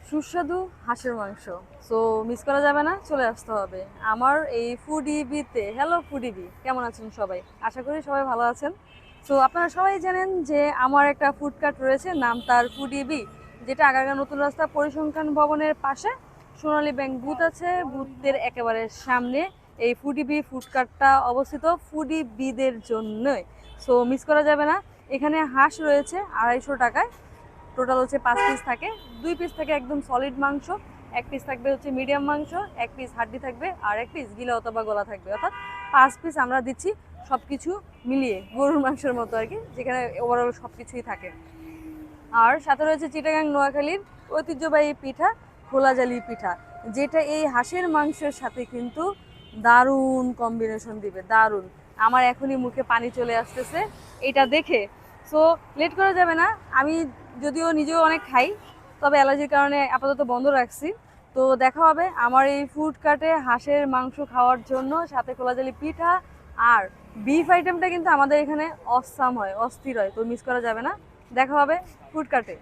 সুস্বাদু হাঁসের মাংস। সো মিস করা যাবে না, চলে আসতে হবে আমার এই ফুডিবিতে। হ্যালো ফুডিবি, কেমন আছেন সবাই? আশা করি সবাই ভালো আছেন। সো আপনারা সবাই জানেন যে আমার একটা ফুড কার্ট রয়েছে, নাম তার ফুডিবি, যেটা আগারগাঁ নতুন রাস্তা পরিসংখ্যান ভবনের পাশে সোনালী ব্যাংক বুথ আছে, বুথের একেবারে সামনে এই ফুডিবি ফুড কার্টটা অবস্থিত, ফুডিবিদের জন্যই। সো মিস করা যাবে না। এখানে হাঁস রয়েছে 250 টাকায়, টোটাল হচ্ছে 5 পিস থাকে। 2 পিস থাকে একদম সলিড মাংস, 1 পিস থাকবে হচ্ছে মিডিয়াম মাংস, 1 পিস হাড্ডি থাকবে, আর 1 পিস গিলা অথবা গলা থাকবে। অর্থাৎ 5 পিস আমরা দিচ্ছি, সব কিছু মিলিয়ে গরুর মাংসের মতো আর কি, যেখানে ওভারঅল সব কিছুই থাকে। আর সাথে রয়েছে চিটাগাং নোয়াখালীর ঐতিহ্যবাহী পিঠা, খোলাজালি পিঠা, যেটা এই হাঁসের মাংসের সাথে কিন্তু দারুণ কম্বিনেশন দিবে, দারুণ। আমার এখনই মুখে পানি চলে আসতেছে এটা দেখে। সো লেট করা যাবে না। আমি যদিও নিজেও অনেক খাই, তবে অ্যালার্জির কারণে আপাতত বন্ধ রাখছি। তো দেখা হবে আমার এই ফুড কার্টে হাঁসের মাংস খাওয়ার জন্য, সাথে খোলাজালি পিঠা। আর বিফ আইটেমটা কিন্তু আমাদের এখানে অসাম হয়, অস্থির হয়, তো মিস করা যাবে না। দেখা হবে ফুড কার্টে।